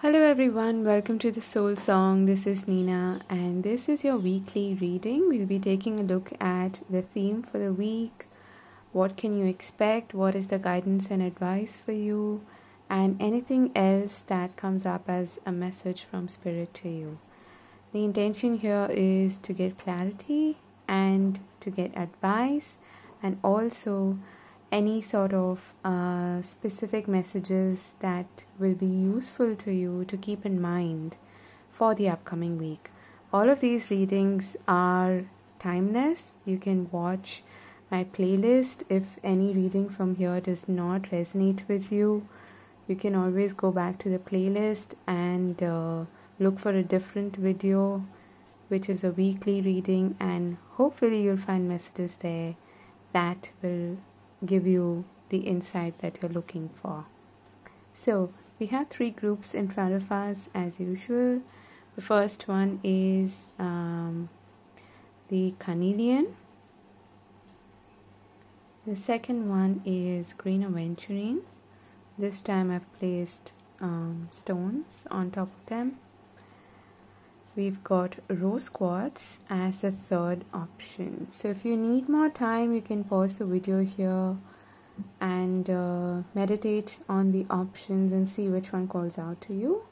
Hello everyone, welcome to the Soul Song. This is Nina and this is your weekly reading. We'll be taking a look at the theme for the week. What can you expect? What is the guidance and advice for you? And anything else that comes up as a message from Spirit to you. The intention here is to get clarity and to get advice, and also any sort of specific messages that will be useful to you to keep in mind for the upcoming week. All of these readings are timeless. You can watch my playlist. If any reading from here does not resonate with you, you can always go back to the playlist and look for a different video, which is a weekly reading, and hopefully you'll find messages there that will give you the insight that you're looking for. So we have three groups in front of us as usual. The first one is the carnelian. The second one is green aventurine. This time I've placed stones on top of them. We've got rose quartz as the third option. So if you need more time, you can pause the video here and meditate on the options and see which one calls out to you.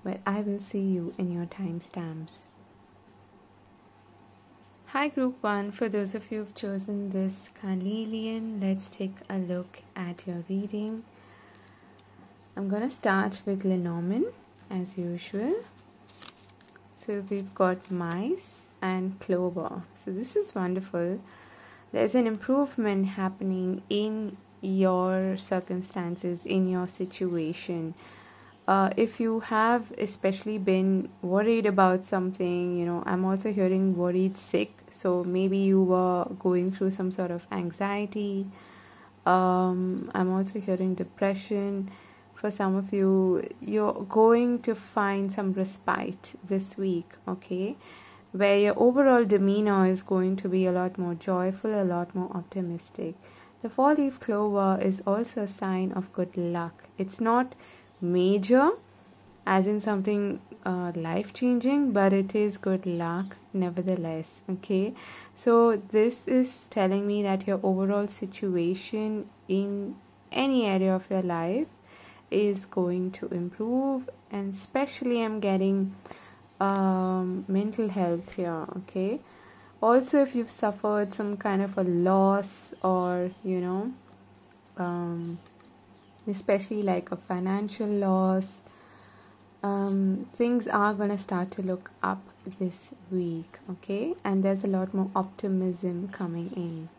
But I will see you in your timestamps. Hi Group 1, for those of you who've chosen this carnelian, let's take a look at your reading. I'm going to start with Lenormand as usual. So we've got mice and clover. So this is wonderful. There's an improvement happening in your circumstances, in your situation. If you have especially been worried about something, I'm also hearing worried sick. So maybe you were going through some sort of anxiety. I'm also hearing depression. For some of you, you're going to find some respite this week, okay? Where your overall demeanor is going to be a lot more joyful, a lot more optimistic. The four-leaf clover is also a sign of good luck. It's not major, as in something life-changing, but it is good luck nevertheless, okay? So this is telling me that your overall situation in any area of your life is going to improve, and especially I'm getting mental health here, okay? Also, if you've suffered some kind of a loss or especially like a financial loss, things are gonna start to look up this week, okay? And there's a lot more optimism coming in.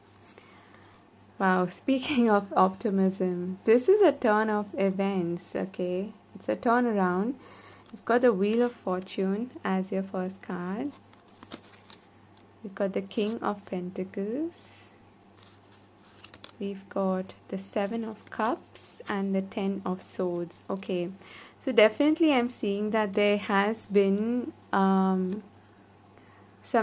Wow, speaking of optimism, this is a turn of events, okay? It's a turnaround. You've got the Wheel of Fortune as your first card. We've got the King of Pentacles. We've got the Seven of Cups and the Ten of Swords. Okay, so definitely I'm seeing that there has been some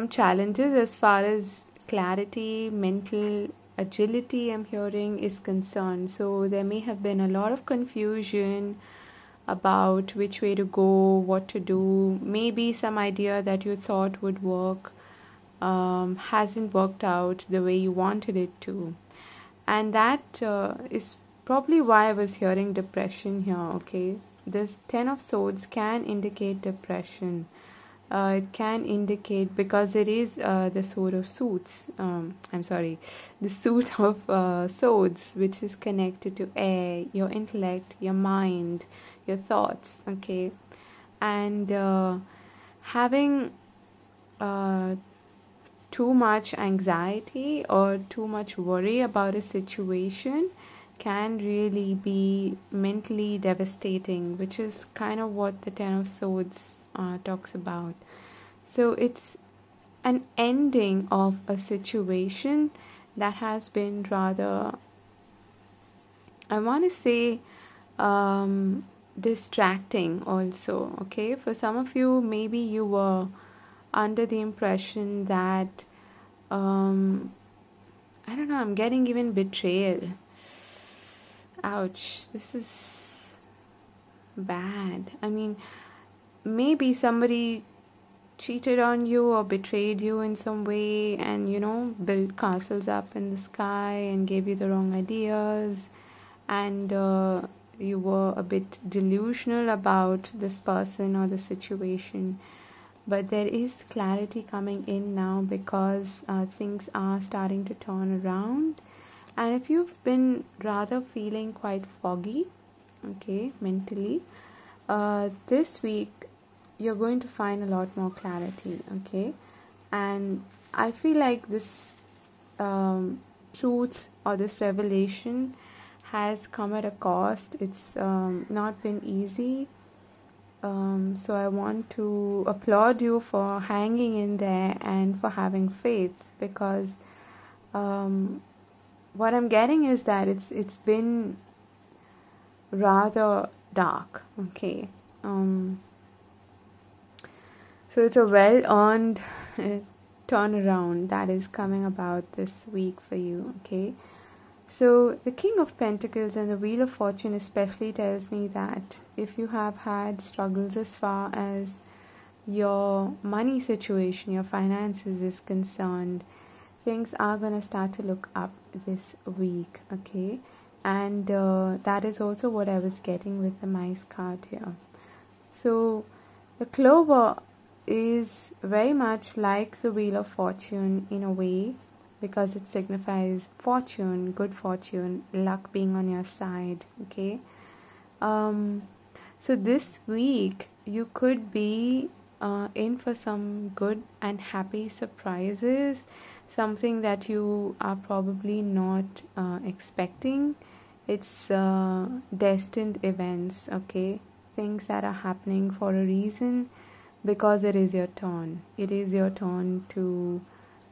challenges as far as clarity, mental agility I'm hearing is concerned. So there may have been a lot of confusion about which way to go, what to do. Maybe some idea that you thought would work hasn't worked out the way you wanted it to. And that is probably why I was hearing depression here, okay? This Ten of Swords can indicate depression. It can indicate, because it is the Sword of Suits. The Suit of Swords, which is connected to air, your intellect, your mind, your thoughts, okay? And having too much anxiety or too much worry about a situation can really be mentally devastating, which is kind of what the Ten of Swords talks about. So it's an ending of a situation that has been rather, I want to say, distracting also, okay? For some of you, maybe you were under the impression that I don't know, I'm getting even betrayal. Ouch, this is bad. I mean, maybe somebody cheated on you or betrayed you in some way, and built castles up in the sky and gave you the wrong ideas, and you were a bit delusional about this person or the situation. But there is clarity coming in now, because things are starting to turn around. And if you've been rather feeling quite foggy, okay, mentally, this week you're going to find a lot more clarity, okay? And I feel like this truth or this revelation has come at a cost. It's not been easy. So I want to applaud you for hanging in there and for having faith, because what I'm getting is that it's been rather dark, okay? So it's a well-earned turnaround that is coming about this week for you, okay? So the King of Pentacles and the Wheel of Fortune especially tells me that if you have had struggles as far as your money situation, your finances is concerned, things are going to start to look up this week, okay? And that is also what I was getting with the mice card here. So the clover is very much like the Wheel of Fortune in a way, because it signifies fortune, good fortune, luck being on your side, okay? So this week you could be in for some good and happy surprises, something that you are probably not expecting. It's destined events, okay? Things that are happening for a reason, because it is your turn. It is your turn to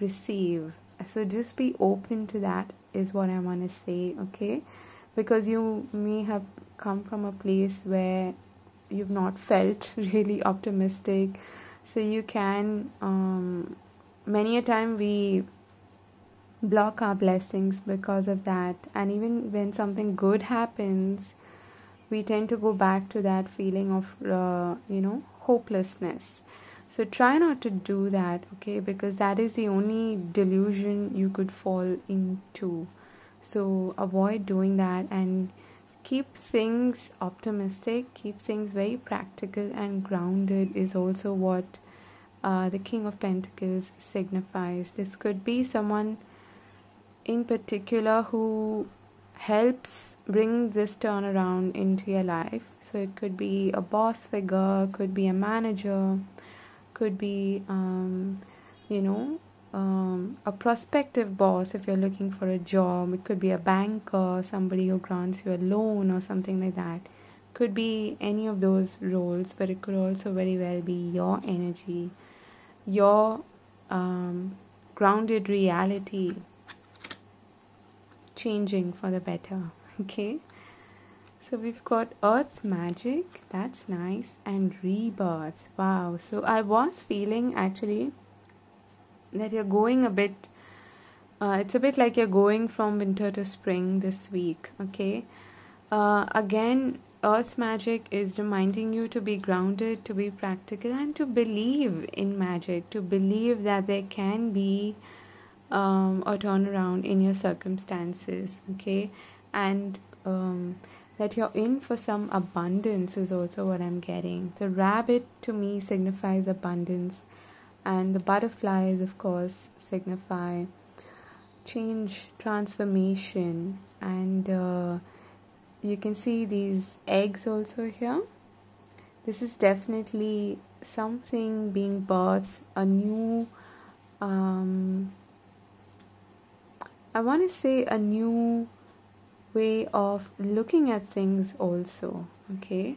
receive. So just be open to that is what I want to say, okay? Because you may have come from a place where you've not felt really optimistic. So you can, many a time we block our blessings because of that. And even when something good happens, we tend to go back to that feeling of, hopelessness. So try not to do that, okay? Because that is the only delusion you could fall into. So avoid doing that and keep things optimistic, keep things very practical and grounded is also what the King of Pentacles signifies. This could be someone in particular who helps bring this turnaround into your life. So it could be a boss figure, could be a manager, could be a prospective boss if you're looking for a job. It could be a banker, somebody who grants you a loan or something like that. Could be any of those roles, but it could also very well be your energy, your grounded reality changing for the better, okay? So we've got Earth Magic, that's nice, and Rebirth. Wow. So I was feeling actually that you're going a bit, it's a bit like you're going from winter to spring this week, okay? Again, Earth Magic is reminding you to be grounded, to be practical, and to believe in magic, to believe that there can be a turnaround in your circumstances, okay? And that you're in for some abundance is also what I'm getting. The rabbit to me signifies abundance, and the butterflies, of course, signify change, transformation, and you can see these eggs also here. This is definitely something being birthed, a new I want to say a new way of looking at things also, okay?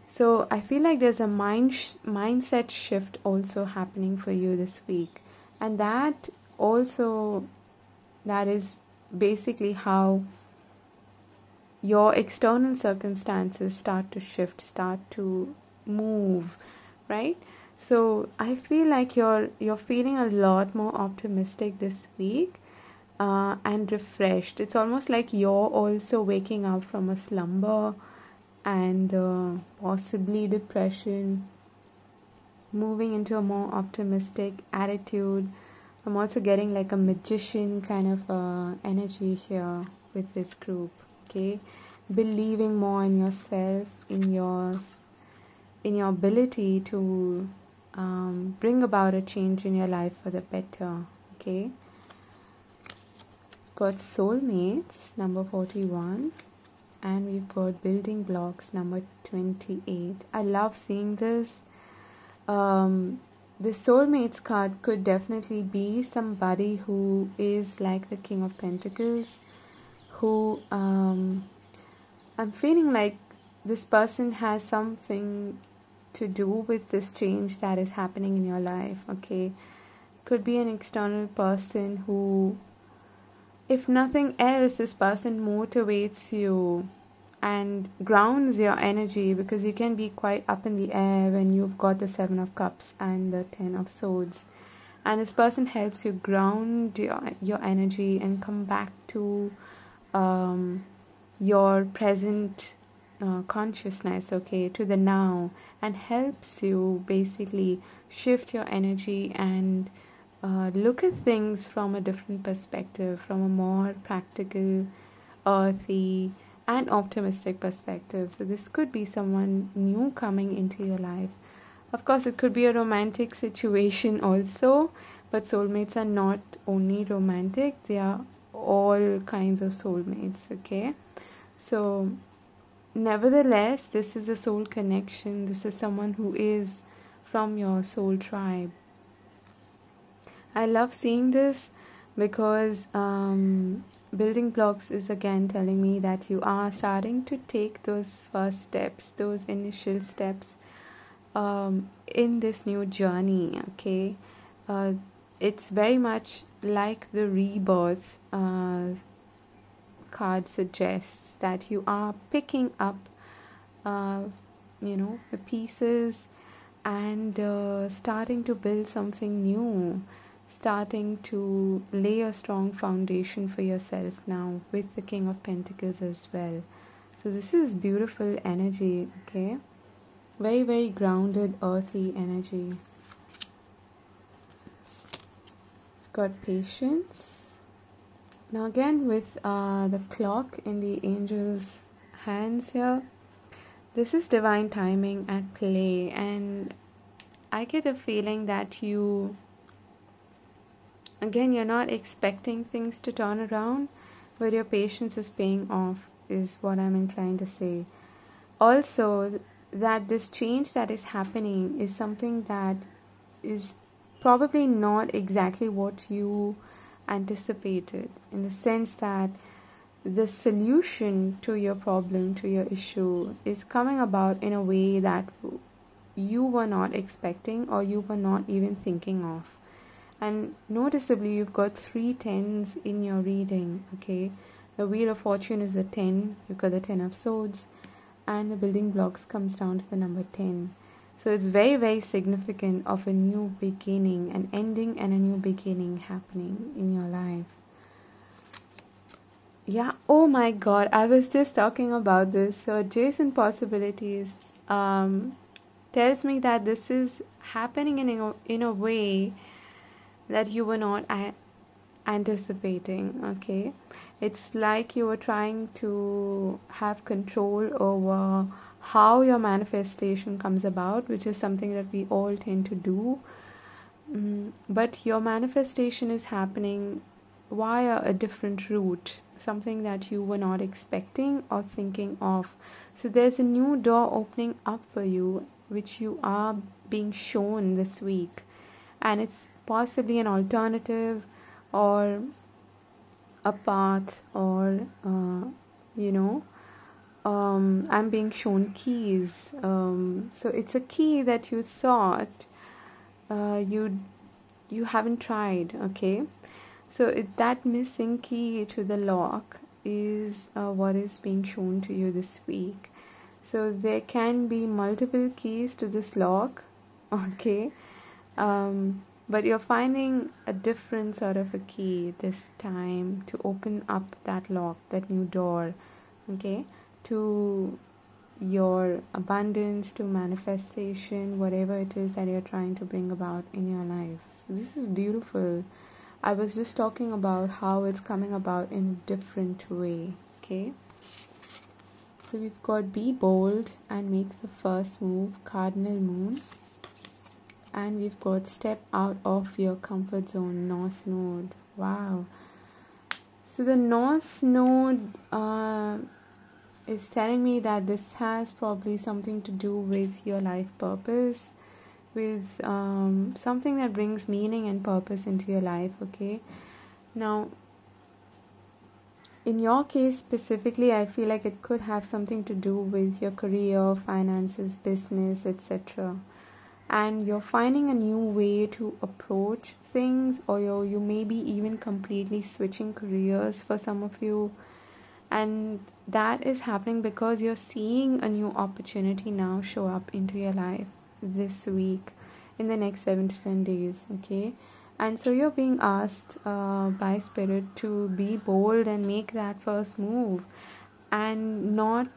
So I feel like there's a mindset shift also happening for you this week, and that is basically how your external circumstances start to shift, start to move, right? So I feel like you're feeling a lot more optimistic this week, and refreshed. It's almost like you're also waking up from a slumber and possibly depression, moving into a more optimistic attitude. I'm also getting like a magician kind of energy here with this group. Okay, believing more in yourself, in your ability to bring about a change in your life for the better. Okay, got soulmates number 41, and we've got building blocks number 28. I love seeing this. The soulmates card could definitely be somebody who is like the King of Pentacles, who I'm feeling like this person has something to do with this change that is happening in your life. Okay, could be an external person who, if nothing else, this person motivates you and grounds your energy, because you can be quite up in the air when you've got the 7 of Cups and the 10 of Swords, and this person helps you ground your energy and come back to your present consciousness, okay, to the now, and helps you basically shift your energy and look at things from a different perspective, from a more practical, earthy and optimistic perspective. So this could be someone new coming into your life. Of course, it could be a romantic situation also, but soulmates are not only romantic, they are all kinds of soulmates. Okay, so nevertheless, this is a soul connection. This is someone who is from your soul tribe. I love seeing this because building blocks is again telling me that you are starting to take those first steps, those initial steps in this new journey. Okay, it's very much like the rebirth card suggests, that you are picking up the pieces and starting to build something new, starting to lay a strong foundation for yourself now with the King of Pentacles as well. So this is beautiful energy. Okay, very, very grounded, earthy energy. Got patience. Now again with the clock in the angel's hands here, this is divine timing at play, and I get a feeling that you're not expecting things to turn around, but your patience is paying off, is what I'm inclined to say. Also, that this change that is happening is something that is probably not exactly what you anticipated, in the sense that the solution to your problem, to your issue, is coming about in a way that you were not expecting or you were not even thinking of. And noticeably, you've got 3 10s in your reading. Okay, the Wheel of Fortune is the 10, you've got the 10 of Swords, and the building blocks comes down to the number 10. So it's very, very significant of a new beginning, an ending and a new beginning happening in your life. Yeah, oh my god, I was just talking about this. So adjacent possibilities tells me that this is happening in a way that you were not anticipating. Okay, it's like you were trying to have control over how your manifestation comes about, which is something that we all tend to do. But your manifestation is happening via a different route, something that you were not expecting or thinking of. So there's a new door opening up for you, which you are being shown this week, and it's possibly an alternative or a path, or I'm being shown keys. So it's a key that you thought you haven't tried. Okay, so that missing key to the lock is what is being shown to you this week. So there can be multiple keys to this lock. Okay, but you're finding a different sort of a key this time to open up that lock, that new door. Okay, to your abundance to manifestation, whatever it is that you're trying to bring about in your life. So this is beautiful. I was just talking about how it's coming about in a different way. Okay, so we've got be bold and make the first move, cardinal moon, and we've got step out of your comfort zone, north node. Wow. So the north node is telling me that this has probably something to do with your life purpose, with something that brings meaning and purpose into your life. Okay, now in your case specifically, I feel like it could have something to do with your career, finances, business, etc. And you're finding a new way to approach things, or you may be even completely switching careers for some of you. And that is happening because you're seeing a new opportunity now show up into your life this week, in the next 7 to 10 days. Okay, and so you're being asked by spirit to be bold and make that first move, and not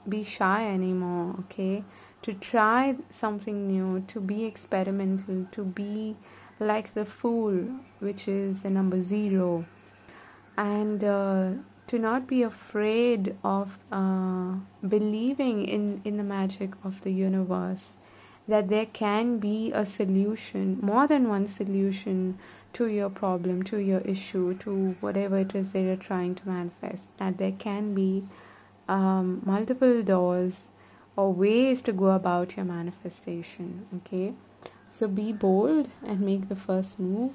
be shy anymore. Okay, to try something new, to be experimental, to be like the fool, which is the number 0, and to not be afraid of believing in the magic of the universe, that there can be a solution, more than one solution to your problem, to your issue, to whatever it is that you're trying to manifest, that there can be multiple doors or ways to go about your manifestation. Okay, so be bold and make the first move.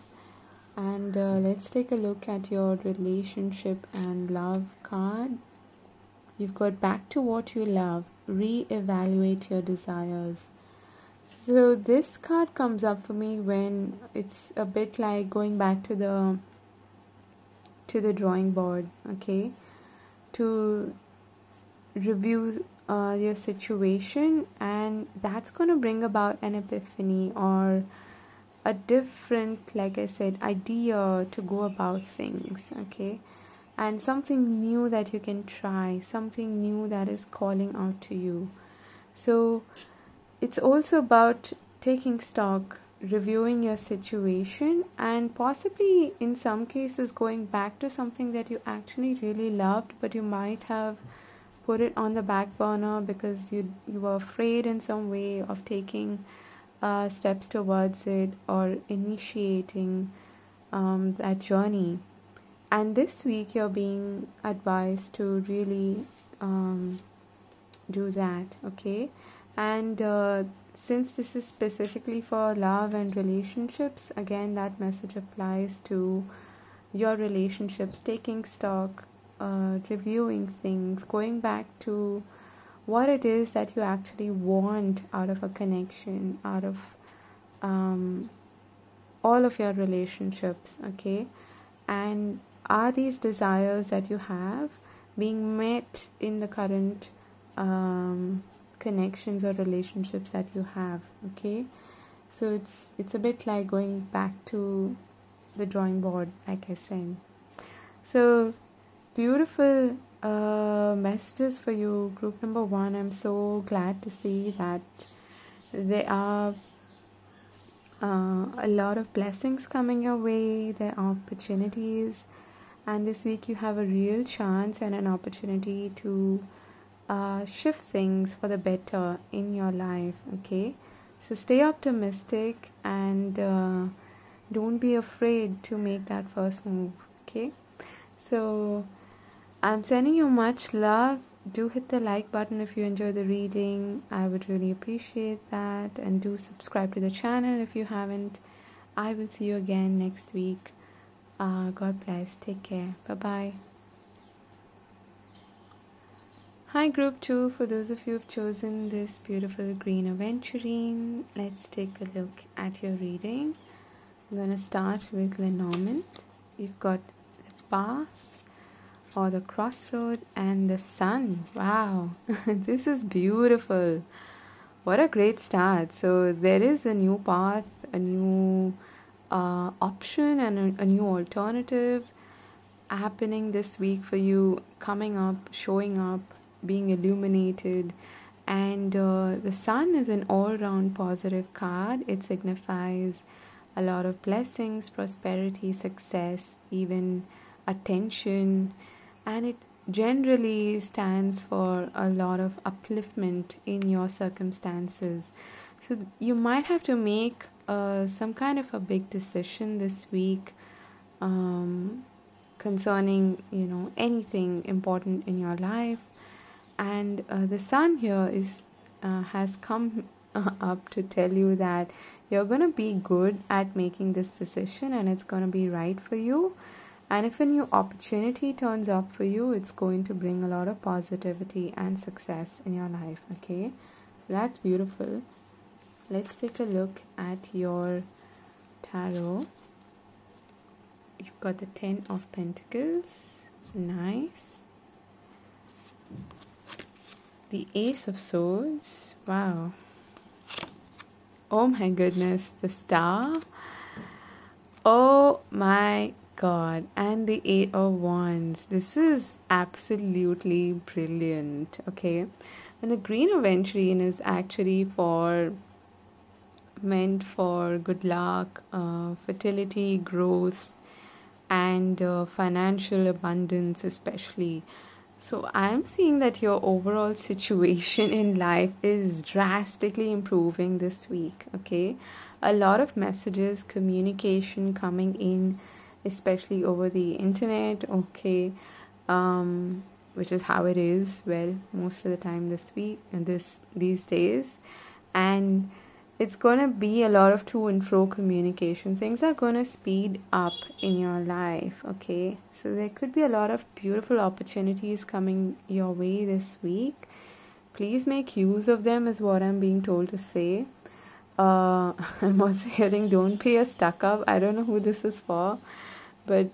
And let's take a look at your relationship and love card. You've got back to what you love, re-evaluate your desires. So this card comes up for me when it's a bit like going back to the drawing board. Okay, to review your situation, and that's going to bring about an epiphany or a different, like I said, idea to go about things. Okay, and something new that you can try, something new that is calling out to you. So it's also about taking stock, reviewing your situation, and possibly in some cases going back to something that you actually really loved, but you might have put it on the back burner because you were afraid in some way of taking steps towards it or initiating that journey. And this week you're being advised to really do that. Okay, and since this is specifically for love and relationships, again that message applies to your relationships, taking stock, reviewing things, going back to what it is that you actually want out of a connection, out of all of your relationships. Okay, and are these desires that you have being met in the current connections or relationships that you have? Okay, so it's a bit like going back to the drawing board, like I said. So beautiful messages for you, group number 1. I'm so glad to see that there are a lot of blessings coming your way. There are opportunities, and this week you have a real chance and an opportunity to shift things for the better in your life. Okay, so stay optimistic and don't be afraid to make that first move. Okay, so I'm sending you much love. Do hit the like button if you enjoy the reading. I would really appreciate that. And do subscribe to the channel if you haven't. I will see you again next week. God bless. Take care. Bye-bye. Hi group 2. For those of you who've chosen this beautiful green aventurine, let's take a look at your reading. I'm going to start with Lenormand. You've got the path, or the crossroad, and the sun. Wow, this is beautiful. What a great start. So there is a new path, a new option, and a new alternative happening this week for you, coming up, showing up, being illuminated. And the sun is an all-round positive card. It signifies a lot of blessings, prosperity, success, even attention, and it generally stands for a lot of upliftment in your circumstances. So you might have to make some kind of a big decision this week, concerning anything important in your life. And the sun here is has come up to tell you that you're going to be good at making this decision, and it's going to be right for you. And if a new opportunity turns up for you, it's going to bring a lot of positivity and success in your life. Okay, so that's beautiful. Let's take a look at your tarot. You've got the 10 of Pentacles. Nice. The Ace of Swords. Wow. Oh my goodness. The Star. Oh my God. And the Eight of Wands. This is absolutely brilliant. Okay. And the Green Aventurine is actually meant for good luck, fertility, growth, and financial abundance especially. So I'm seeing that your overall situation in life is drastically improving this week. Okay, a lot of messages, communication coming in, especially over the internet. Okay, which is how it is, well, most of the time this week and these days. And it's going to be a lot of to and fro communication. Things are going to speed up in your life, okay? So there could be a lot of beautiful opportunities coming your way this week. Please make use of them is what I'm being told to say. I'm also hearing don't be a stuck-up. I don't know who this is for. But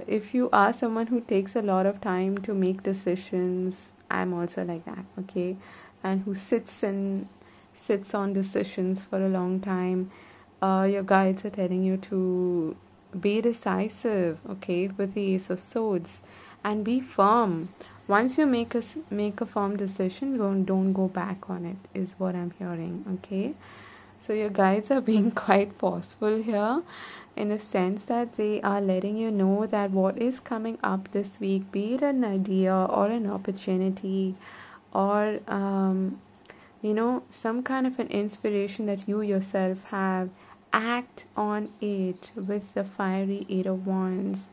if you are someone who takes a lot of time to make decisions, I'm also like that, okay? And who sits on decisions for a long time, your guides are telling you to be decisive, okay, with the Ace of Swords, and be firm. Once you make a firm decision, don't go back on it, is what I'm hearing, okay? So your guides are being quite forceful here, in the sense that they are letting you know that what is coming up this week, be it an idea or an opportunity, or some kind of an inspiration that you yourself have, act on it with the fiery Eight of Wands.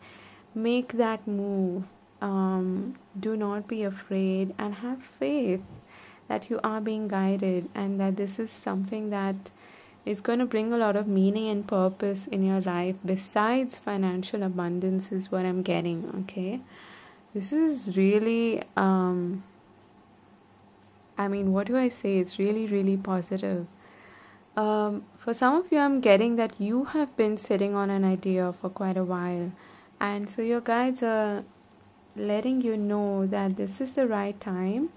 Make that move. Do not be afraid, and have faith that you are being guided, and that this is something that is going to bring a lot of meaning and purpose in your life besides financial abundance, is what I'm getting. Okay, this is really what do I say? It's really, really positive. For some of you, I'm getting that you have been sitting on an idea for quite a while. And so your guides are letting you know that this is the right time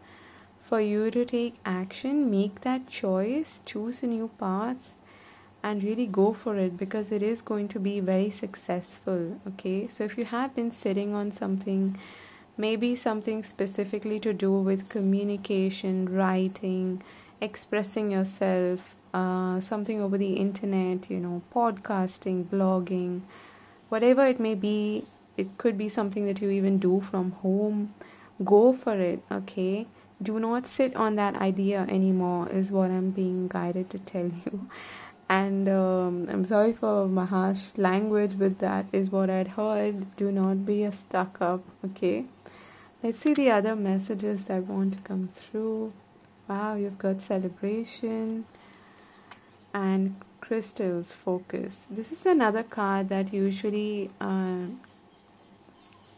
for you to take action, make that choice, choose a new path, and really go for it, because it is going to be very successful. Okay, so if you have been sitting on something, maybe something specifically to do with communication, writing, expressing yourself, something over the internet, podcasting, blogging, whatever it may be. It could be something that you even do from home. Go for it, okay? Do not sit on that idea anymore, is what I'm being guided to tell you. And I'm sorry for my harsh language, but that is what I'd heard. Do not be a stuck-up, okay? Let's see the other messages that want to come through. Wow, you've got celebration and crystals, focus. This is another card that usually,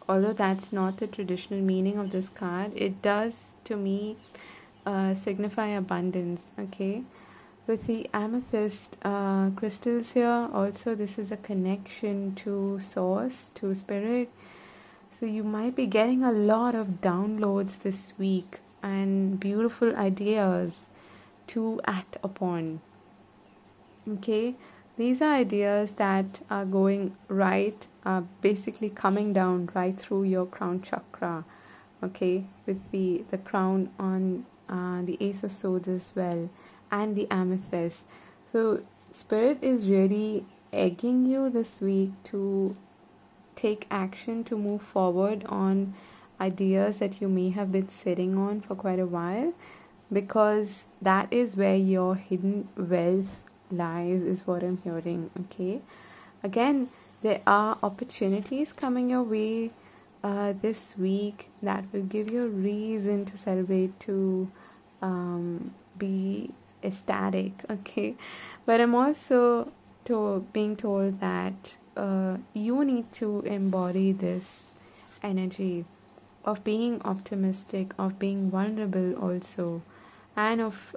although that's not the traditional meaning of this card, it does to me signify abundance, okay? With the amethyst crystals here, also this is a connection to source, to spirit. So you might be getting a lot of downloads this week and beautiful ideas to act upon. Okay, these are ideas that are going right, basically coming down right through your crown chakra, okay, with the crown on the Ace of Swords as well, and the amethyst. So Spirit is really egging you this week to take action, to move forward on ideas that you may have been sitting on for quite a while, because that is where your hidden wealth lies, is what I'm hearing. Okay, again, there are opportunities coming your way this week that will give you a reason to celebrate, to be ecstatic. Okay, but I'm also being told that you need to embody this energy of being optimistic, of being vulnerable also, and of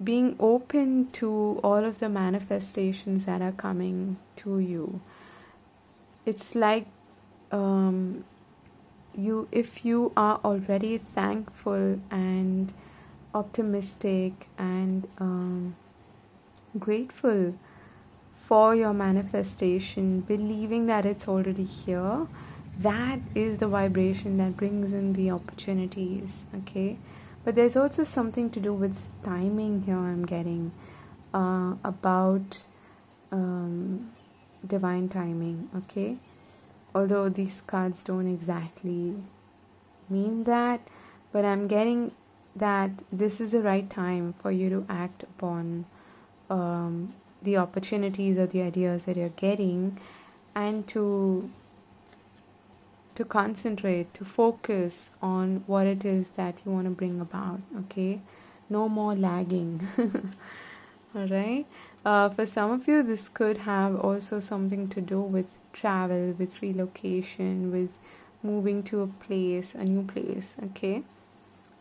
being open to all of the manifestations that are coming to you. It's like if you are already thankful and optimistic and grateful for your manifestation, believing that it's already here, that is the vibration that brings in the opportunities. Okay, but there's also something to do with timing here. I'm getting about divine timing. Okay, although these cards don't exactly mean that, but I'm getting that this is the right time for you to act upon the opportunities or the ideas that you're getting, and to concentrate, to focus on what it is that you want to bring about. Okay, no more lagging. All right, for some of you this could have also something to do with travel, with relocation, with moving to a new place. Okay,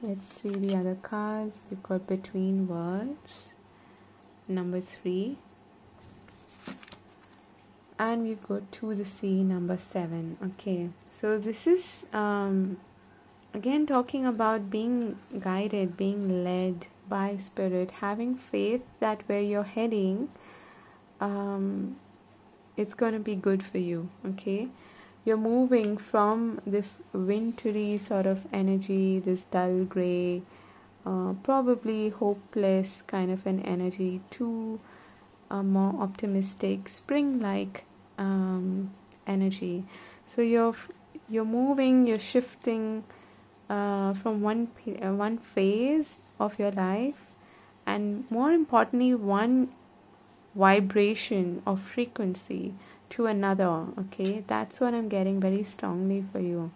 let's see the other cards. We've got Between Words, number 3, and we've got To the Sea, number 7. Okay, so this is again talking about being guided, being led by Spirit, having faith that where you're heading, it's going to be good for you. Okay, you're moving from this wintry sort of energy, this dull gray, probably hopeless kind of an energy, to a more optimistic spring-like energy. So you're moving, you're shifting from one phase of your life, and more importantly, one vibration of frequency to another. Okay, that's what I'm getting very strongly for you.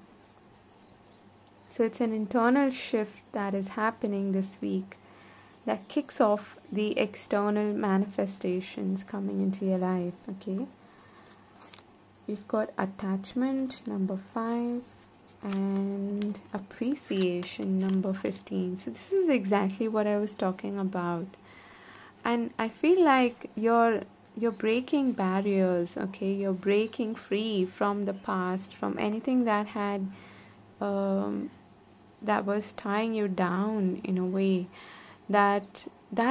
So it's an internal shift that is happening this week that kicks off the external manifestations coming into your life. Okay, we've got Attachment, number 5, and Appreciation, number 15. So this is exactly what I was talking about, and I feel like you're breaking barriers. Okay, you're breaking free from the past, from anything that had that was tying you down in a way, that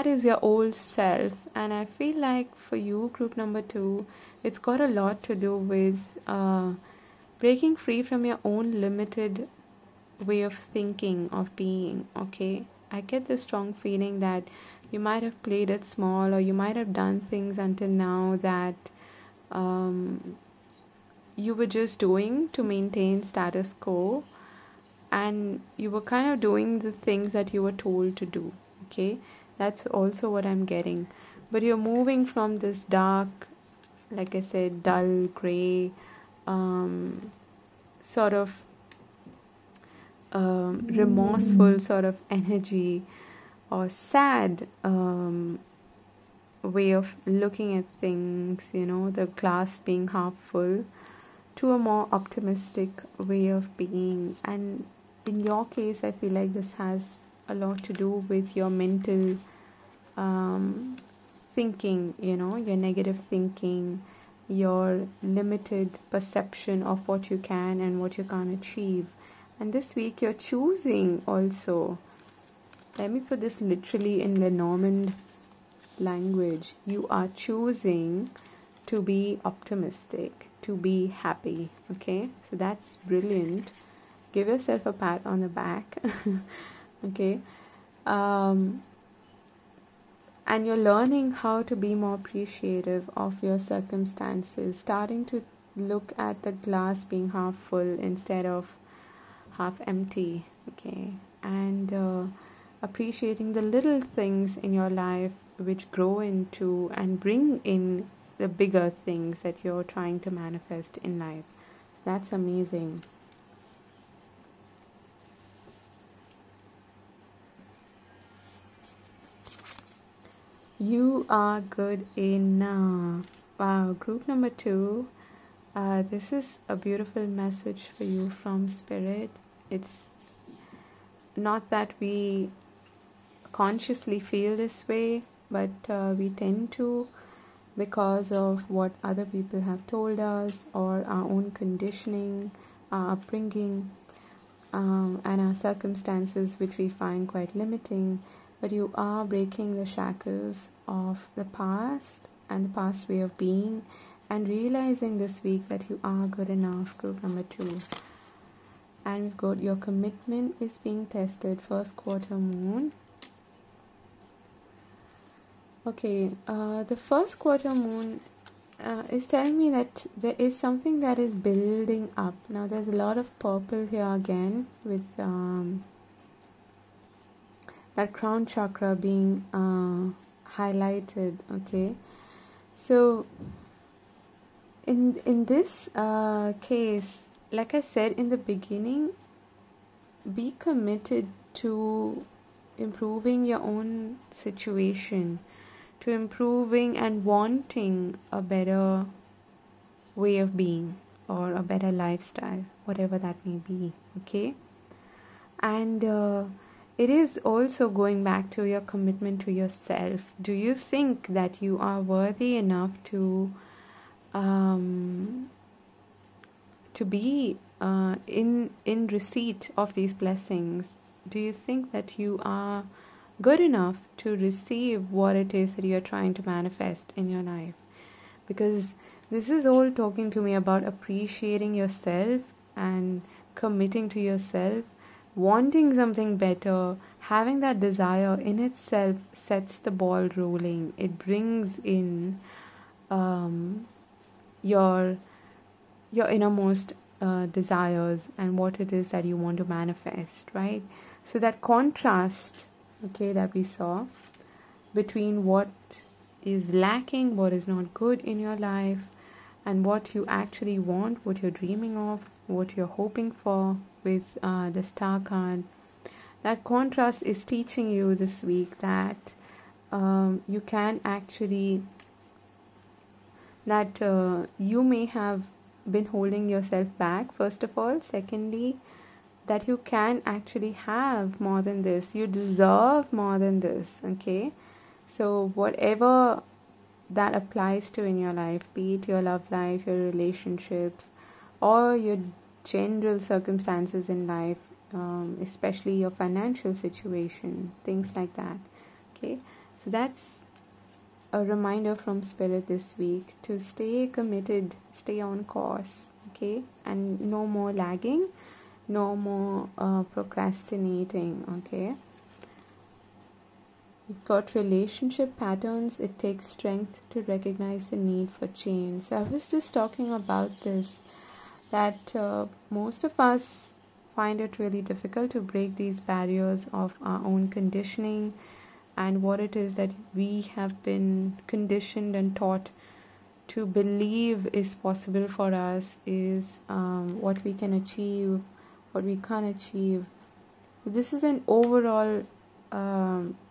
is your old self. And I feel like for you, group number 2, it's got a lot to do with breaking free from your own limited way of thinking, of being. Okay, I get this strong feeling that you might have played it small, or you might have done things until now that you were just doing to maintain status quo, and you were kind of doing the things that you were told to do. Okay, that's also what I'm getting. But you're moving from this dark, like I said, dull gray sort of remorseful sort of energy, or sad way of looking at things, the glass being half full, to a more optimistic way of being. And in your case, I feel like this has a lot to do with your mental thinking, your negative thinking, your limited perception of what you can and what you can't achieve. And this week you're choosing also, let me put this literally in Lenormand language, you are choosing to be optimistic. to be happy. Okay, so that's brilliant. Give yourself a pat on the back. Okay. And you're learning how to be more appreciative of your circumstances, starting to look at the glass being half full instead of half empty. Okay, and appreciating the little things in your life which grow into and bring in the bigger things that you're trying to manifest in life. That's amazing. You are good enough. Wow, group number 2. This is a beautiful message for you from Spirit. It's not that we consciously feel this way, but we tend to, because of what other people have told us, or our own conditioning, our upbringing, and our circumstances, which we find quite limiting. But you are breaking the shackles of the past and the past way of being, and realizing this week that you are good enough, group number 2. And we've got your commitment is being tested, first quarter moon. Okay, the first quarter moon is telling me that there is something that is building up. Now there's a lot of purple here again, with that crown chakra being highlighted. Okay, so in this case, like I said in the beginning, be committed to improving your own situation, to improving and wanting a better way of being or a better lifestyle, whatever that may be. Okay, and it is also going back to your commitment to yourself. Do you think that you are worthy enough to be in receipt of these blessings? Do you think that you are good enough to receive what it is that you're trying to manifest in your life? Because this is all talking to me about appreciating yourself and committing to yourself, wanting something better. Having that desire in itself sets the ball rolling. It brings in your innermost desires and what it is that you want to manifest, right? So that contrast, okay, that we saw between what is lacking, what is not good in your life, and what you actually want, what you're dreaming of, what you're hoping for with the star card. That contrast is teaching you this week that you can actually, that you may have been holding yourself back, first of all. Secondly, that you can actually have more than this. You deserve more than this. Okay, so whatever that applies to in your life, be it your love life, your relationships, or your general circumstances in life, especially your financial situation, things like that. Okay, so that's a reminder from Spirit this week to stay committed, stay on course. Okay, and no more lagging, no more procrastinating. Okay, you've got relationship patterns. It takes strength to recognize the need for change. So I was just talking about this, that most of us find it really difficult to break these barriers of our own conditioning, and what it is that we have been conditioned and taught to believe is possible for us, is what we can achieve, what we can't achieve. This is an overall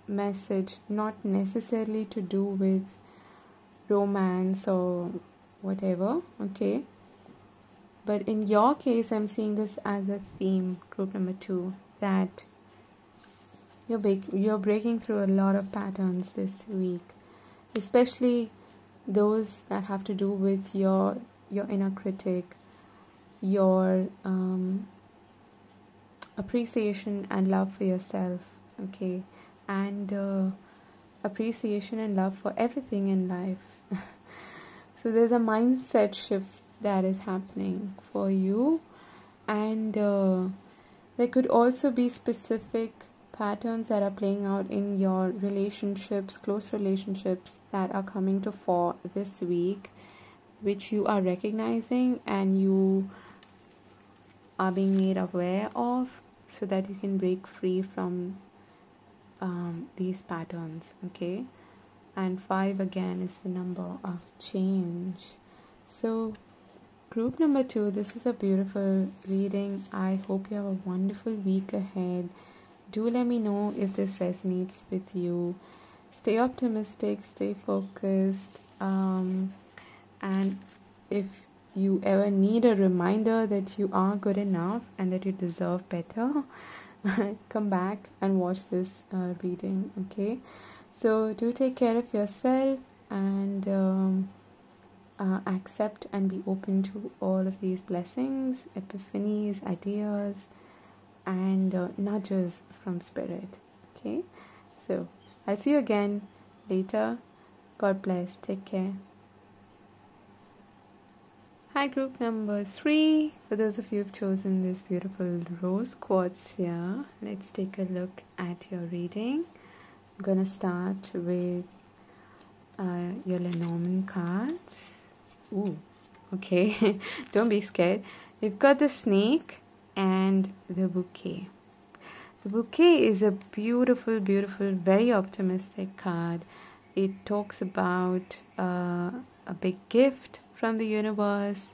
message, not necessarily to do with romance or whatever. Okay, but in your case, I'm seeing this as a theme, group number 2, that you're breaking through a lot of patterns this week, especially those that have to do with your inner critic, your appreciation and love for yourself. Okay, and appreciation and love for everything in life. So there's a mindset shift that is happening for you. And there could also be specific patterns that are playing out in your relationships, close relationships, that are coming to fore this week, which you are recognizing and you are being made aware of, so that you can break free from these patterns. Okay, and 5 again is the number of change. So group number 2, this is a beautiful reading. I hope you have a wonderful week ahead. Do let me know if this resonates with you. Stay optimistic, stay focused, and if you ever need a reminder that you are good enough and that you deserve better, come back and watch this reading. Okay, so do take care of yourself, and accept and be open to all of these blessings, epiphanies, ideas, and nudges from spirit. Okay, so I'll see you again later. God bless. Take care. Hi, group number 3. For those of you who've chosen this beautiful rose quartz here, let's take a look at your reading. I'm gonna start with your Lenormand cards. Ooh, okay. Don't be scared. We've got the snake and the bouquet. The bouquet is a beautiful, beautiful, very optimistic card. It talks about a big gift from the universe,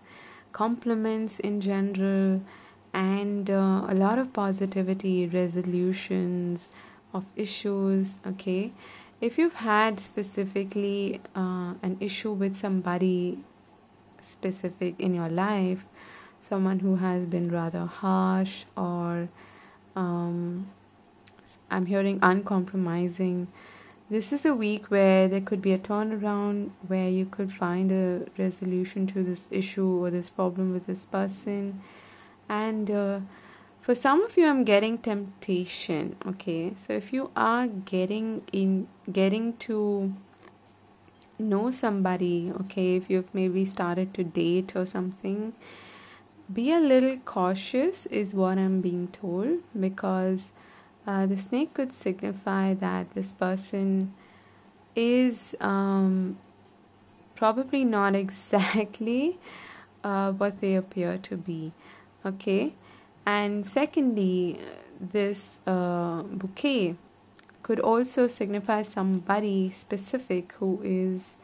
compliments in general, and a lot of positivity, resolutions of issues. Okay, if you've had specifically an issue with somebody specific in your life, someone who has been rather harsh, or I'm hearing uncompromising, this is a week where there could be a turnaround, where you could find a resolution to this issue or this problem with this person. And for some of you, I'm getting temptation. Okay, so if you are getting to know somebody, okay, if you've maybe started to date or something, be a little cautious is what I'm being told, because the snake could signify that this person is probably not exactly what they appear to be. Okay, and secondly, this bouquet could also signify somebody specific who is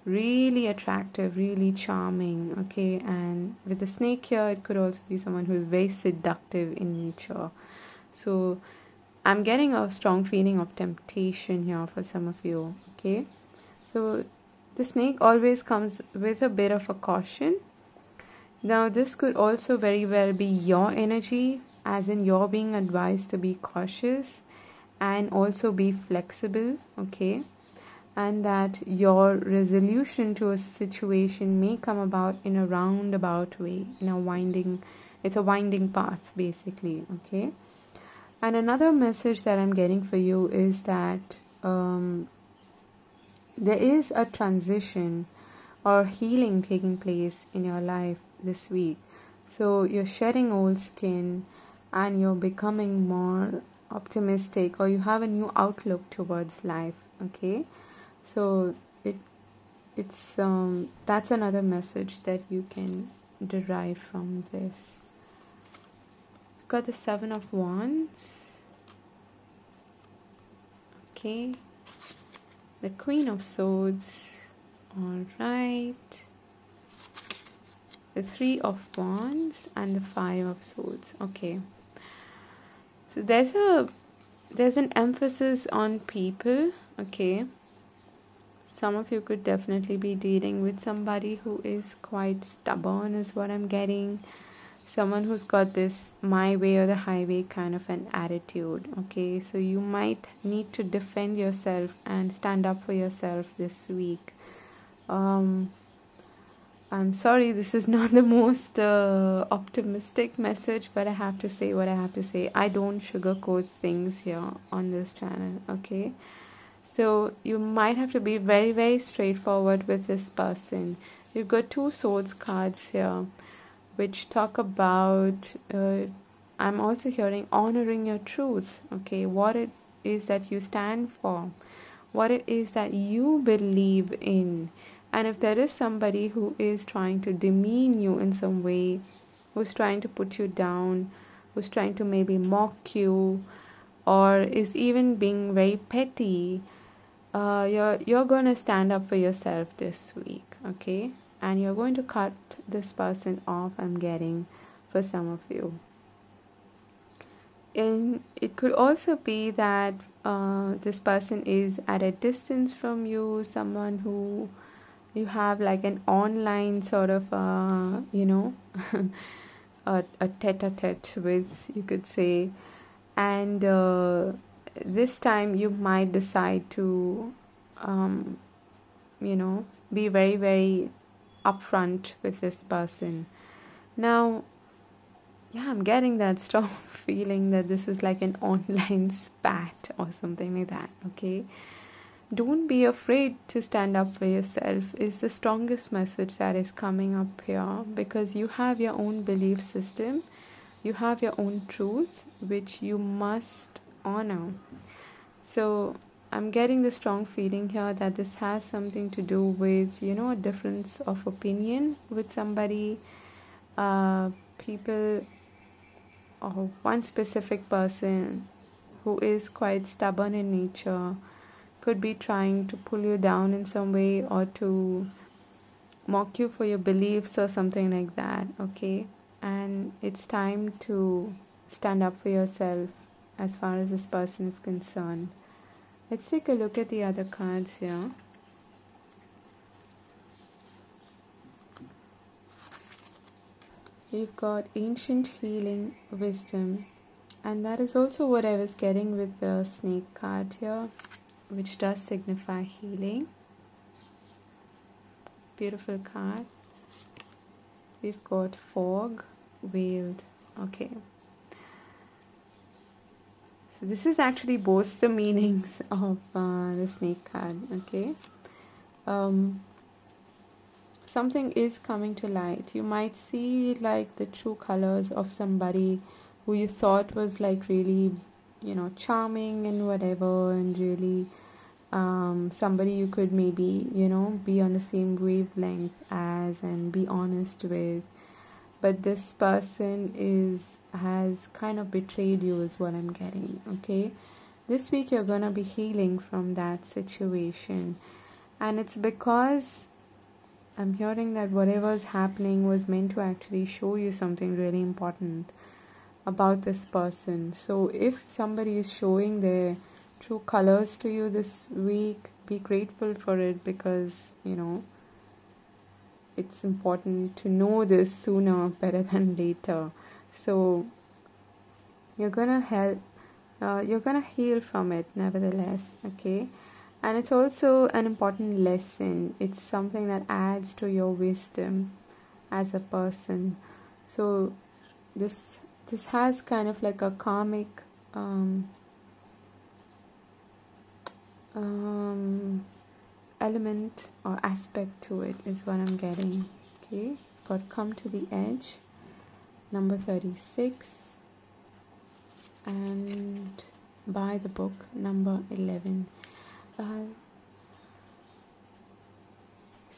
really attractive, really charming. Okay, and with the snake here, it could also be someone who is very seductive in nature. So I'm getting a strong feeling of temptation here for some of you. Okay, so the snake always comes with a bit of a caution. Now this could also very well be your energy, as in you're being advised to be cautious and also be flexible. Okay, and that your resolution to a situation may come about in a roundabout way, it's a winding path basically. Okay, and another message that I'm getting for you is that there is a transition or healing taking place in your life this week. So you're shedding old skin and you're becoming more optimistic, or you have a new outlook towards life. Okay, so it's that's another message that you can derive from this. Got the 7 of Wands. Okay, the Queen of Swords. All right, the 3 of Wands and the 5 of Swords. Okay, so there's an emphasis on people. Okay, some of you could definitely be dealing with somebody who is quite stubborn, is what I'm getting. Someone who's got this my way or the highway kind of an attitude. Okay, so you might need to defend yourself and stand up for yourself this week. I'm sorry, this is not the most optimistic message, but I have to say what I have to say. I don't sugarcoat things here on this channel. Okay, so you might have to be very, very straightforward with this person. You've got two swords cards here, which talk about, I'm also hearing honoring your truth, okay, what it is that you stand for, what it is that you believe in. And if there is somebody who is trying to demean you in some way, who's trying to put you down, who's trying to maybe mock you, or is even being very petty, you're going to stand up for yourself this week, okay? And you're going to cut this person off, I'm getting, for some of you. And it could also be that this person is at a distance from you, someone who you have like an online sort of, a tete-a-tete with, you could say. And this time you might decide to, be very, very upfront with this person. Now, yeah, I'm getting that strong feeling that this is like an online spat or something like that, okay? Don't be afraid to stand up for yourself is the strongest message that is coming up here, because you have your own belief system, you have your own truth, which you must honor. So I'm getting the strong feeling here that this has something to do with, a difference of opinion with somebody, people, or one specific person who is quite stubborn in nature, could be trying to pull you down in some way or to mock you for your beliefs or something like that, okay? And it's time to stand up for yourself as far as this person is concerned. Let's take a look at the other cards here. We've got ancient healing, wisdom, and that is also what I was getting with the snake card here, which does signify healing. Beautiful card. We've got fog, veiled. Okay. So this is actually both the meanings of the snake card. Okay. Something is coming to light. You might see like the true colors of somebody who you thought was like really, charming and whatever, and really somebody you could maybe, be on the same wavelength as and be honest with. But this person has kind of betrayed you is what I'm getting, okay? This week you're gonna be healing from that situation. And it's because I'm hearing that whatever's happening was meant to actually show you something really important about this person. So if somebody is showing their true colors to you this week, be grateful for it, because it's important to know this sooner better than later. So you're gonna heal from it nevertheless, okay? And it's also an important lesson. It's something that adds to your wisdom as a person. So this has kind of like a karmic element or aspect to it is what I'm getting. Okay, got come to the edge, number 36, and by the book, number 11.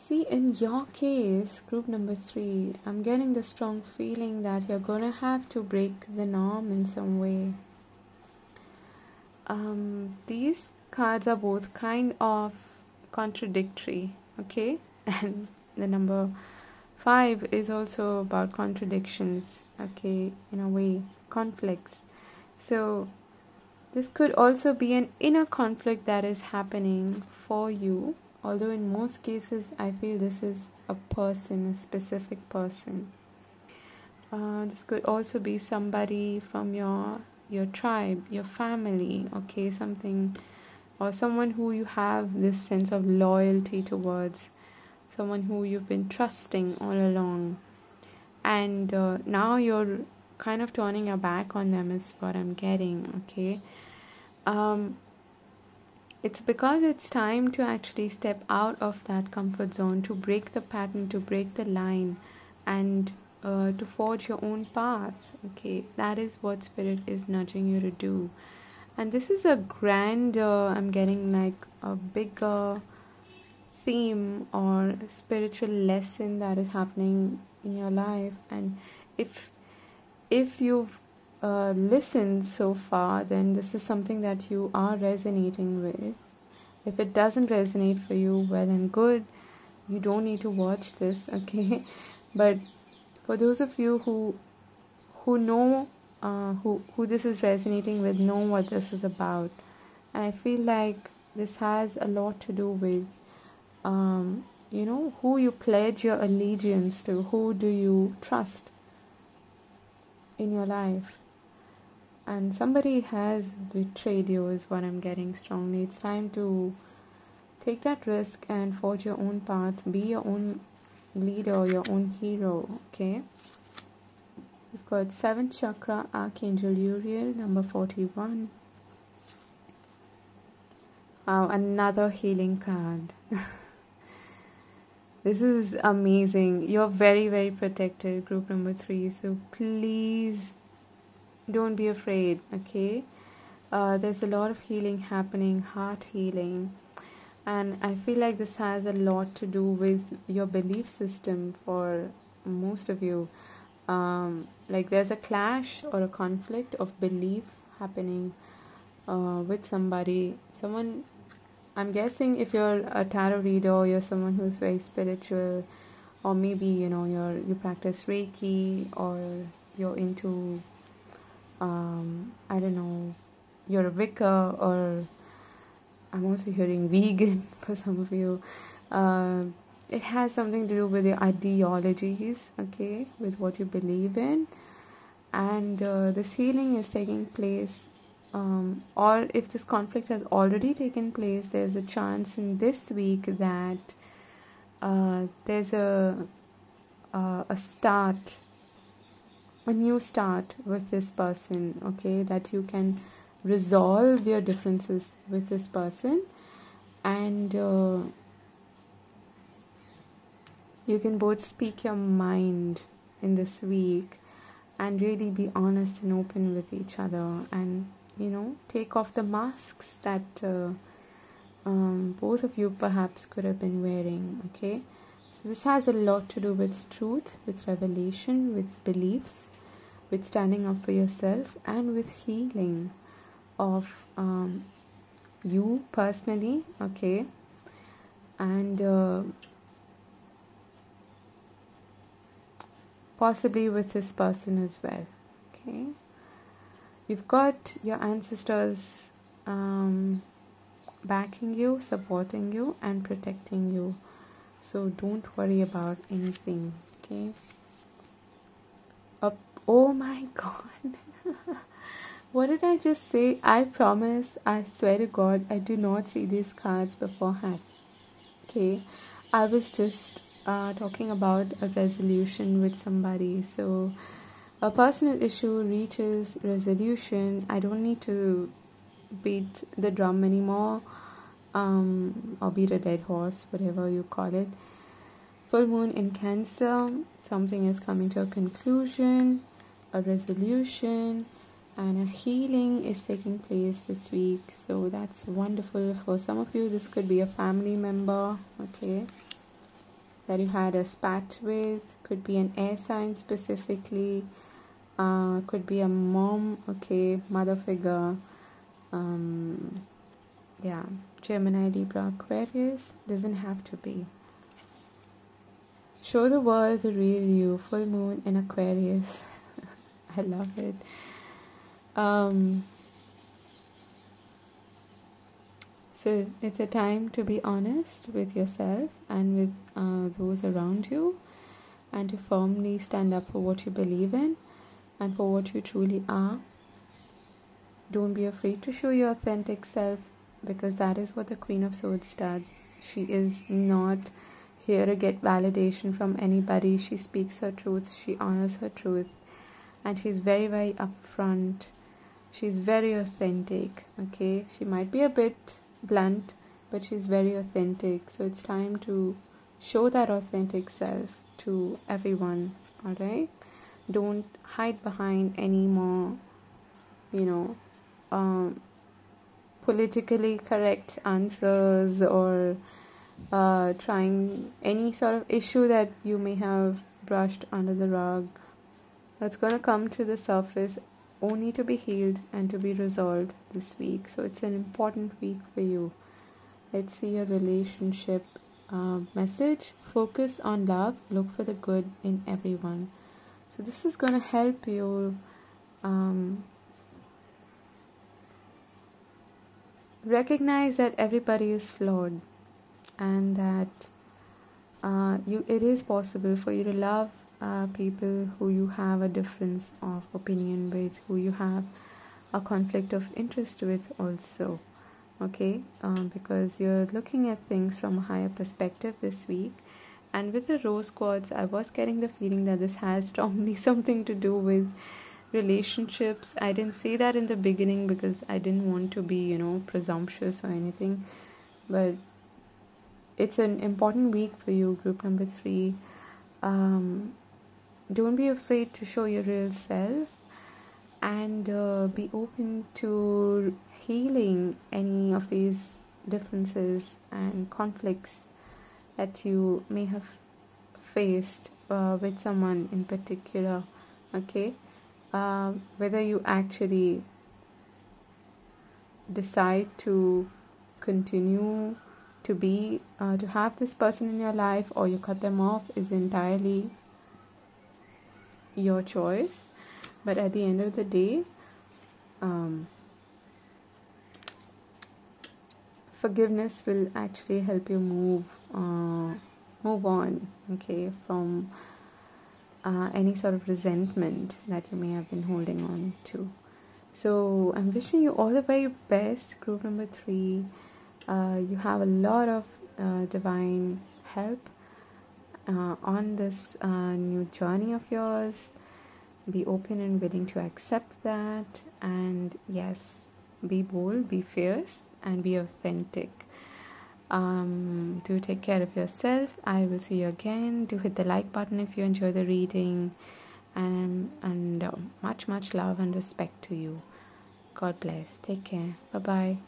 See, in your case, group number 3, I'm getting the strong feeling that you're gonna have to break the norm in some way. These cards are both kind of contradictory, okay? And the number 5 is also about contradictions, okay? In a way, conflicts. So this could also be an inner conflict that is happening for you, although in most cases I feel this is a person, a specific person. This could also be somebody from your tribe, your family, okay, something, or someone who you have this sense of loyalty towards, someone who you've been trusting all along, and now you're kind of turning your back on them is what I'm getting, okay? it's because it's time to actually step out of that comfort zone, to break the pattern, to break the line, and to forge your own path. Okay, that is what spirit is nudging you to do. And this is a grand, I'm getting like a bigger theme or spiritual lesson that is happening in your life. And if you've listened so far, then this is something that you are resonating with. If it doesn't resonate for you, well and good, you don't need to watch this, okay? But for those of you who know, who this is resonating with, know what this is about. And I feel like this has a lot to do with who you pledge your allegiance to, who do you trust in your life. And somebody has betrayed you is what I'm getting strongly. It's time to take that risk and forge your own path, be your own leader, your own hero, okay? We've got 7th chakra, Archangel Uriel, number 41. Wow, another healing card. This is amazing. You're very, very protected, group number 3. So please don't be afraid, okay? There's a lot of healing happening, heart healing. And I feel like this has a lot to do with your belief system for most of you. Like there's a clash or a conflict of belief happening with somebody. Someone, I'm guessing if you're a tarot reader or you're someone who's very spiritual, or maybe you practice Reiki, or you're into I don't know, you're a Wicca, or I'm also hearing vegan for some of you. It has something to do with your ideologies, okay, with what you believe in. And this healing is taking place, or if this conflict has already taken place, there's a chance in this week that there's a start, a new start with this person, okay, that you can resolve your differences with this person, and you can both speak your mind in this week and really be honest and open with each other, and take off the masks that both of you perhaps could have been wearing, okay? So this has a lot to do with truth, with revelation, with beliefs, with standing up for yourself, and with healing of you personally, okay? And possibly with this person as well, okay? You've got your ancestors backing you, supporting you, and protecting you. So don't worry about anything, okay? Oh my god. What did I just say? I promise, I swear to God, I do not see these cards beforehand. Okay, I was just talking about a resolution with somebody. So a personal issue reaches resolution. I don't need to beat the drum anymore, or beat a dead horse, whatever you call it. Full moon in Cancer, something is coming to a conclusion, a resolution, and a healing is taking place this week. So that's wonderful. For some of you, this could be a family member, okay, that you had a spat with. Could be an air sign specifically, could be a mom, okay, mother figure, yeah, Gemini, Libra, Aquarius, doesn't have to be. Show the world the real you. Full moon in Aquarius. I love it. So it's a time to be honest with yourself and with those around you, and to firmly stand up for what you believe in and for what you truly are. Don't be afraid to show your authentic self, because that is what the Queen of Swords does. She is not here to get validation from anybody. She speaks her truth, she honors her truth, and she's very, very upfront. She's very authentic, okay? She might be a bit blunt, but she's very authentic. So it's time to show that authentic self to everyone. All right, don't hide behind any more, you know, politically correct answers, or trying any sort of issue that you may have brushed under the rug. That's going to come to the surface only to be healed and to be resolved this week. So it's an important week for you. Let's see your relationship message. Focus on love. Look for the good in everyone. So this is going to help you recognize that everybody is flawed, and that it is possible for you to love people who you have a difference of opinion with, who you have a conflict of interest with also. Okay, because you're looking at things from a higher perspective this week. And with the rose quartz, I was getting the feeling that this has strongly something to do with relationships. I didn't say that in the beginning because I didn't want to be, presumptuous or anything. But it's an important week for you, group number 3. Don't be afraid to show your real self, and be open to healing any of these differences and conflicts that you may have faced with someone in particular. Okay, whether you actually decide to continue to be to have this person in your life, or you cut them off, is entirely your choice. But at the end of the day, forgiveness will actually help you move on, okay, from any sort of resentment that you may have been holding on to. So I'm wishing you all the very best, group number 3. You have a lot of divine help on this new journey of yours. Be open and willing to accept that, and yes, be bold, be fierce, and be authentic. Do take care of yourself. I will see you again. Do hit the like button if you enjoy the reading, and much love and respect to you. God bless. Take care. Bye bye.